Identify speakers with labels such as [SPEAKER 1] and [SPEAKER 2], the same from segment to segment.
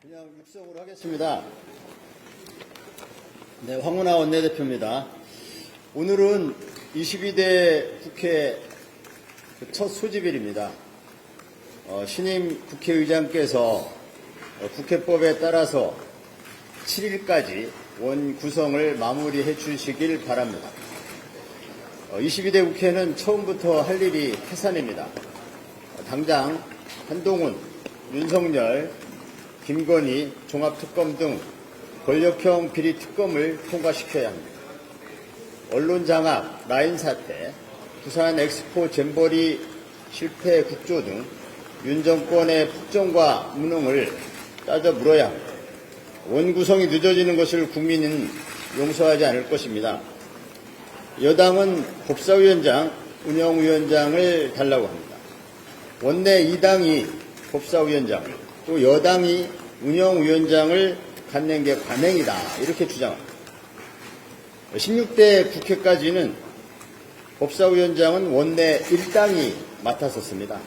[SPEAKER 1] 그냥 육성으로 하겠습니다. 네, 황운하 원내대표입니다. 오늘은 22대 국회 첫 소집일입니다. 신임 국회의장께서 국회법에 따라서 7일까지 원 구성을 마무리해 주시길 바랍니다. 22대 국회는 처음부터 할 일이 태산입니다. 당장 한동훈, 윤석열, 김건희 종합특검 등 권력형 비리특검을 통과시켜야 합니다. 언론장악, 라인 사태, 부산 엑스포 잼버리 실패 국조 등 윤 정권의 폭정과 무능을 따져 물어야 합니다. 원구성이 늦어지는 것을 국민은 용서하지 않을 것입니다. 여당은 법사위원장, 운영위원장을 달라고 합니다. 원내 2당이 법사위원장을, 또 여당이 운영위원장을 갖는 게 관행이다, 이렇게 주장합니다. 16대 국회까지는 법사위원장은 원내 1당이 맡았었습니다.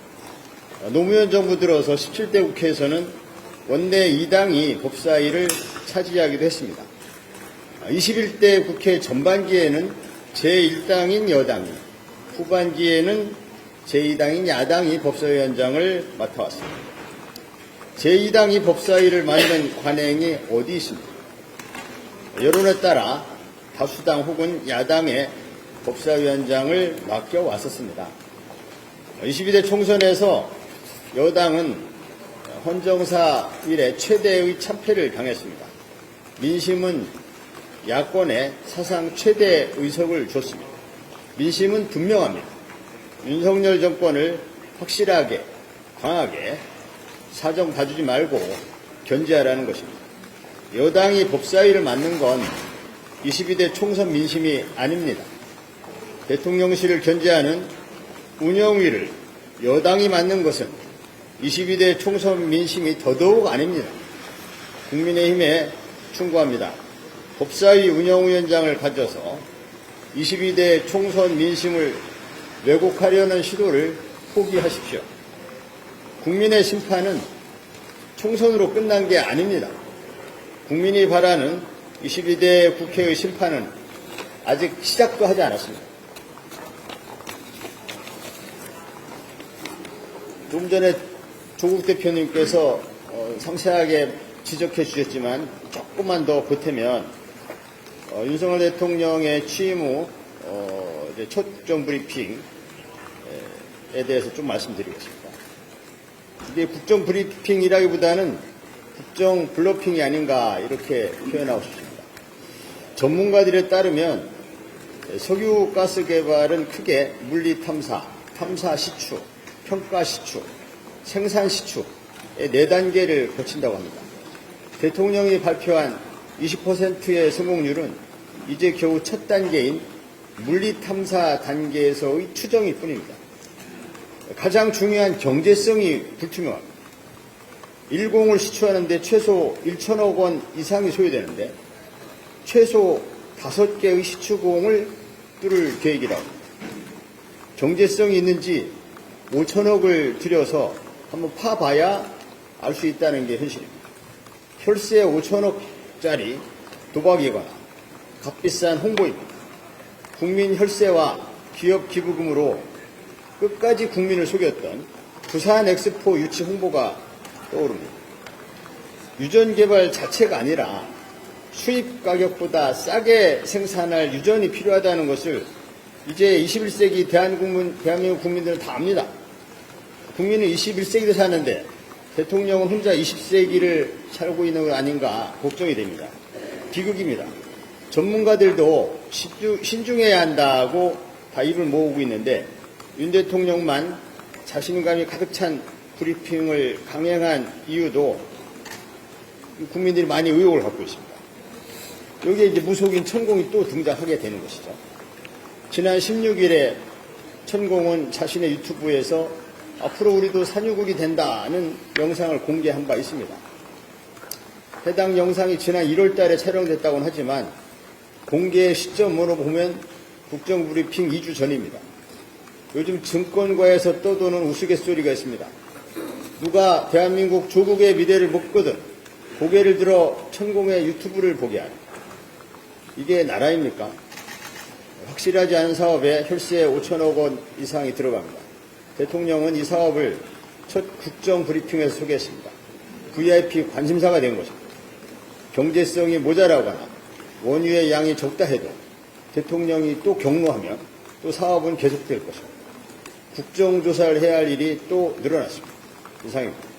[SPEAKER 1] 노무현 정부 들어서 17대 국회에서는 원내 2당이 법사위를 차지하기도 했습니다. 21대 국회 전반기에는 제1당인 여당이, 후반기에는 제2당인 야당이 법사위원장을 맡아왔습니다. 제2당이 법사위를 맡는 관행이 어디 있습니까? 여론에 따라 다수당 혹은 야당의 법사위원장을 맡겨왔었습니다. 22대 총선에서 여당은 헌정사 이래 최대의 참패를 당했습니다. 민심은 야권에 사상 최대 의석을 줬습니다. 민심은 분명합니다. 윤석열 정권을 확실하게, 강하게 사정 봐주지 말고 견제하라는 것입니다. 여당이 법사위를 맡는 건 22대 총선 민심이 아닙니다. 대통령실을 견제하는 운영위를 여당이 맡는 것은 22대 총선 민심이 더더욱 아닙니다. 국민의힘에 충고합니다. 법사위 운영위원장을 가져서 22대 총선 민심을 왜곡하려는 시도를 포기하십시오. 국민의 심판은 총선으로 끝난 게 아닙니다. 국민이 바라는 22대 국회의 심판은 아직 시작도 하지 않았습니다. 좀 전에 조국 대표님께서 상세하게 지적해 주셨지만 조금만 더 보태면 윤석열 대통령의 취임 후 첫 국정 브리핑에 대해서 좀 말씀드리겠습니다. 이게 국정 브리핑이라기보다는 국정 블러핑이 아닌가 이렇게 표현하고 싶습니다. 전문가들에 따르면 석유 가스 개발은 크게 물리 탐사, 탐사 시추, 평가 시추, 생산 시추의 4단계를 거친다고 합니다. 대통령이 발표한 20%의 성공률은 이제 겨우 첫 단계인 물리 탐사 단계에서의 추정일 뿐입니다. 가장 중요한 경제성이 불투명합니다. 1공을 시추하는데 최소 1천억 원 이상이 소요되는데 최소 5개의 시추공을 뚫을 계획이라고 합니다. 경제성이 있는지 5천억을 들여서 한번 파봐야 알 수 있다는 게 현실입니다. 혈세 5천억짜리 도박이거나 값비싼 홍보입니다. 국민 혈세와 기업 기부금으로 끝까지 국민을 속였던 부산 엑스포 유치 홍보가 떠오릅니다. 유전 개발 자체가 아니라 수입 가격보다 싸게 생산할 유전이 필요하다는 것을 이제 21세기 대한민국 국민들은 다 압니다. 국민은 21세기를 사는데 대통령은 혼자 20세기를 살고 있는 것 아닌가 걱정이 됩니다. 비극입니다. 전문가들도 신중해야 한다고 다 입을 모으고 있는데 윤 대통령만 자신감이 가득 찬 브리핑을 강행한 이유도 국민들이 많이 의혹을 갖고 있습니다. 여기에 이제 무속인 천공이 또 등장하게 되는 것이죠. 지난 16일에 천공은 자신의 유튜브에서 앞으로 우리도 산유국이 된다는 영상을 공개한 바 있습니다. 해당 영상이 지난 1월 달에 촬영됐다고는 하지만 공개 시점으로 보면 국정브리핑 2주 전입니다. 요즘 증권가에서 떠도는 우스갯소리가 있습니다. 누가 대한민국 조국의 미래를 묻거든 고개를 들어 천공의 유튜브를 보게 하는, 이게 나라입니까? 확실하지 않은 사업에 혈세에 5천억 원 이상이 들어갑니다. 대통령은 이 사업을 첫 국정 브리핑에서 소개했습니다. VIP 관심사가 된 것입니다. 경제성이 모자라거나 원유의 양이 적다 해도 대통령이 또 경로하면 또 사업은 계속될 것입니다. 국정조사를 해야 할 일이 또 늘어났습니다. 이상입니다.